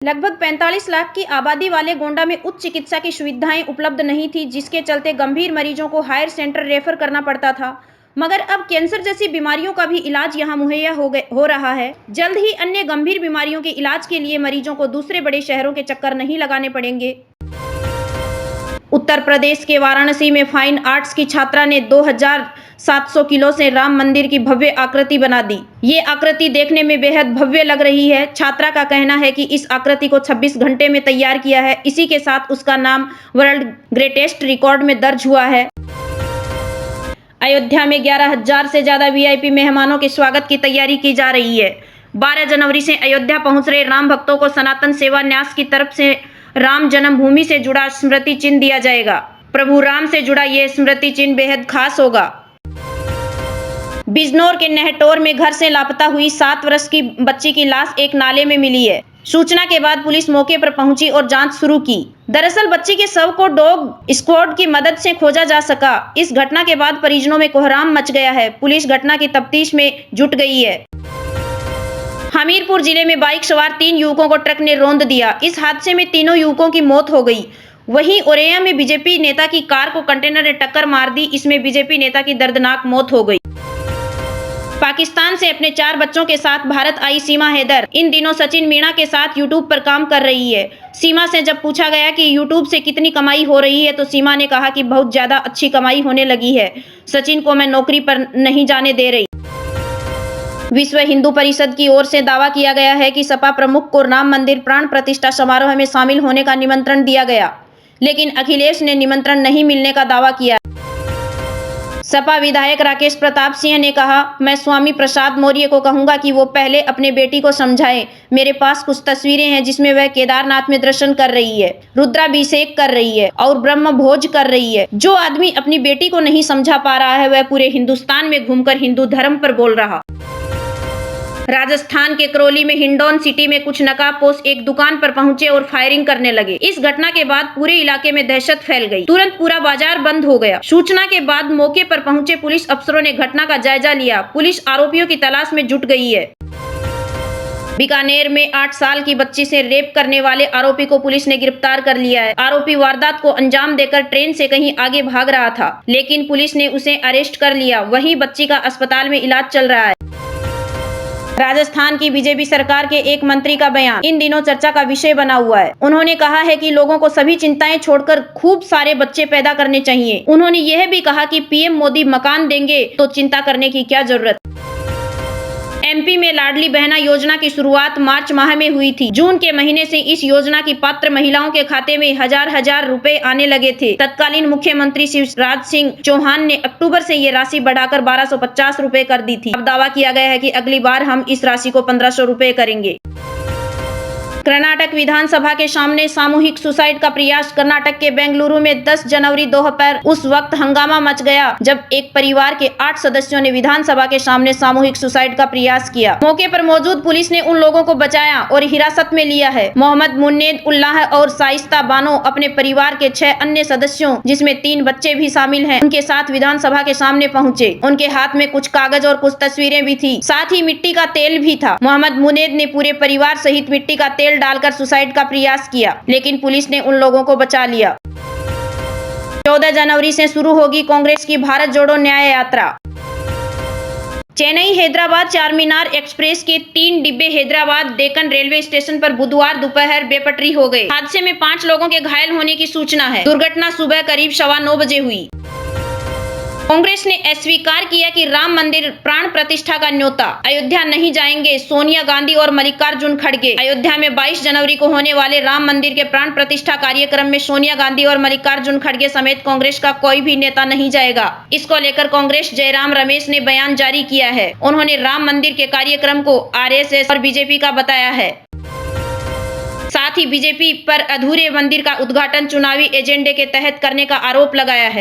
लगभग 45 लाख की आबादी वाले गोंडा में उच्च चिकित्सा की सुविधाएं उपलब्ध नहीं थी, जिसके चलते गंभीर मरीजों को हायर सेंटर रेफर करना पड़ता था। मगर अब कैंसर जैसी बीमारियों का भी इलाज यहां मुहैया हो रहा है। जल्द ही अन्य गंभीर बीमारियों के इलाज के लिए मरीजों को दूसरे बड़े शहरों के चक्कर नहीं लगाने पड़ेंगे। उत्तर प्रदेश के वाराणसी में फाइन आर्ट्स की छात्रा ने 2700 किलो से राम मंदिर की भव्य आकृति बना दी। ये आकृति देखने में बेहद भव्य लग रही है। छात्रा का कहना है कि इस आकृति को 26 घंटे में तैयार किया है। इसी के साथ उसका नाम वर्ल्ड ग्रेटेस्ट रिकॉर्ड में दर्ज हुआ है। अयोध्या में 11,000 से ज्यादा वीआईपी मेहमानों के स्वागत की तैयारी की जा रही है। 12 जनवरी से अयोध्या पहुंच रहे राम भक्तों को सनातन सेवा न्यास की तरफ से राम जन्मभूमि से जुड़ा स्मृति चिन्ह दिया जाएगा। प्रभु राम से जुड़ा यह स्मृति चिन्ह बेहद खास होगा। बिजनौर के नेहटौर में घर से लापता हुई 7 वर्ष की बच्ची की लाश एक नाले में मिली है। सूचना के बाद पुलिस मौके पर पहुंची और जांच शुरू की। दरअसल बच्ची के शव को डॉग स्क्वाड की मदद से खोजा जा सका। इस घटना के बाद परिजनों में कोहराम मच गया है। पुलिस घटना की तफ्तीश में जुट गई है। हमीरपुर जिले में बाइक सवार 3 युवकों को ट्रक ने रौंद दिया। इस हादसे में तीनों युवकों की मौत हो गई। वहीं औरैया में बीजेपी नेता की कार को कंटेनर ने टक्कर मार दी। इसमें बीजेपी नेता की दर्दनाक मौत हो गई। पाकिस्तान से अपने 4 बच्चों के साथ भारत आई सीमा हैदर इन दिनों सचिन मीणा के साथ यूट्यूब पर काम कर रही है। सीमा से जब पूछा गया कि यूट्यूब से कितनी कमाई हो रही है तो सीमा ने कहा कि बहुत ज्यादा अच्छी कमाई होने लगी है। सचिन को मैं नौकरी पर नहीं जाने दे रही। विश्व हिंदू परिषद की ओर से दावा किया गया है कि सपा प्रमुख को राम मंदिर प्राण प्रतिष्ठा समारोह में शामिल होने का निमंत्रण दिया गया, लेकिन अखिलेश ने निमंत्रण नहीं मिलने का दावा किया। सपा विधायक राकेश प्रताप सिंह ने कहा, मैं स्वामी प्रसाद मौर्य को कहूंगा कि वो पहले अपने बेटी को समझाएं। मेरे पास कुछ तस्वीरें हैं जिसमें वह केदारनाथ में दर्शन कर रही है, रुद्राभिषेक कर रही है और ब्रह्म भोज कर रही है। जो आदमी अपनी बेटी को नहीं समझा पा रहा है वह पूरे हिंदुस्तान में घूमकर हिंदू धर्म पर बोल रहा। राजस्थान के करौली में हिंडौन सिटी में कुछ नकाबपोश एक दुकान पर पहुंचे और फायरिंग करने लगे। इस घटना के बाद पूरे इलाके में दहशत फैल गई। तुरंत पूरा बाजार बंद हो गया। सूचना के बाद मौके पर पहुंचे पुलिस अफसरों ने घटना का जायजा लिया। पुलिस आरोपियों की तलाश में जुट गई है। बीकानेर में 8 साल की बच्ची से रेप करने वाले आरोपी को पुलिस ने गिरफ्तार कर लिया है। आरोपी वारदात को अंजाम देकर ट्रेन से कहीं आगे भाग रहा था, लेकिन पुलिस ने उसे अरेस्ट कर लिया। वहीं बच्ची का अस्पताल में इलाज चल रहा है। राजस्थान की बीजेपी सरकार के एक मंत्री का बयान इन दिनों चर्चा का विषय बना हुआ है। उन्होंने कहा है कि लोगों को सभी चिंताएं छोड़कर खूब सारे बच्चे पैदा करने चाहिए। उन्होंने यह भी कहा कि पीएम मोदी मकान देंगे तो चिंता करने की क्या जरूरत। एमपी में लाडली बहना योजना की शुरुआत मार्च माह में हुई थी। जून के महीने से इस योजना की पात्र महिलाओं के खाते में हजार रुपए आने लगे थे। तत्कालीन मुख्यमंत्री शिवराज सिंह चौहान ने अक्टूबर से ये राशि बढ़ाकर 1250 रुपए कर दी थी। अब दावा किया गया है कि अगली बार हम इस राशि को 1500 रुपए करेंगे। कर्नाटक विधानसभा के सामने सामूहिक सुसाइड का प्रयास। कर्नाटक के बेंगलुरु में 10 जनवरी दोपहर उस वक्त हंगामा मच गया जब एक परिवार के 8 सदस्यों ने विधानसभा के सामने सामूहिक सुसाइड का प्रयास किया। मौके पर मौजूद पुलिस ने उन लोगों को बचाया और हिरासत में लिया है। मोहम्मद मुन्नेद उल्लाह और साइस्ता बानो अपने परिवार के 6 अन्य सदस्यों, जिसमें 3 बच्चे भी शामिल हैं, उनके साथ विधानसभा के सामने पहुंचे। उनके हाथ में कुछ कागज और कुछ तस्वीरें भी थी, साथ ही मिट्टी का तेल भी था। मोहम्मद मुन्नेद ने पूरे परिवार सहित मिट्टी का तेल डालकर सुसाइड का प्रयास किया, लेकिन पुलिस ने उन लोगों को बचा लिया। 14 जनवरी से शुरू होगी कांग्रेस की भारत जोड़ो न्याय यात्रा। चेन्नई हैदराबाद चारमीनार एक्सप्रेस के 3 डिब्बे हैदराबाद डेक्कन रेलवे स्टेशन पर बुधवार दोपहर बेपटरी हो गए। हादसे में 5 लोगों के घायल होने की सूचना है। दुर्घटना सुबह करीब 9:15 बजे हुई। कांग्रेस ने अस्वीकार किया कि राम मंदिर प्राण प्रतिष्ठा का न्योता। अयोध्या नहीं जाएंगे सोनिया गांधी और मल्लिकार्जुन खड़गे। अयोध्या में 22 जनवरी को होने वाले राम मंदिर के प्राण प्रतिष्ठा कार्यक्रम में सोनिया गांधी और मल्लिकार्जुन खड़गे समेत कांग्रेस का कोई भी नेता नहीं जाएगा। इसको लेकर कांग्रेस जयराम रमेश ने बयान जारी किया है। उन्होंने राम मंदिर के कार्यक्रम को आरएसएस और बीजेपी का बताया है। साथ ही बीजेपी पर अधूरे मंदिर का उद्घाटन चुनावी एजेंडे के तहत करने का आरोप लगाया है।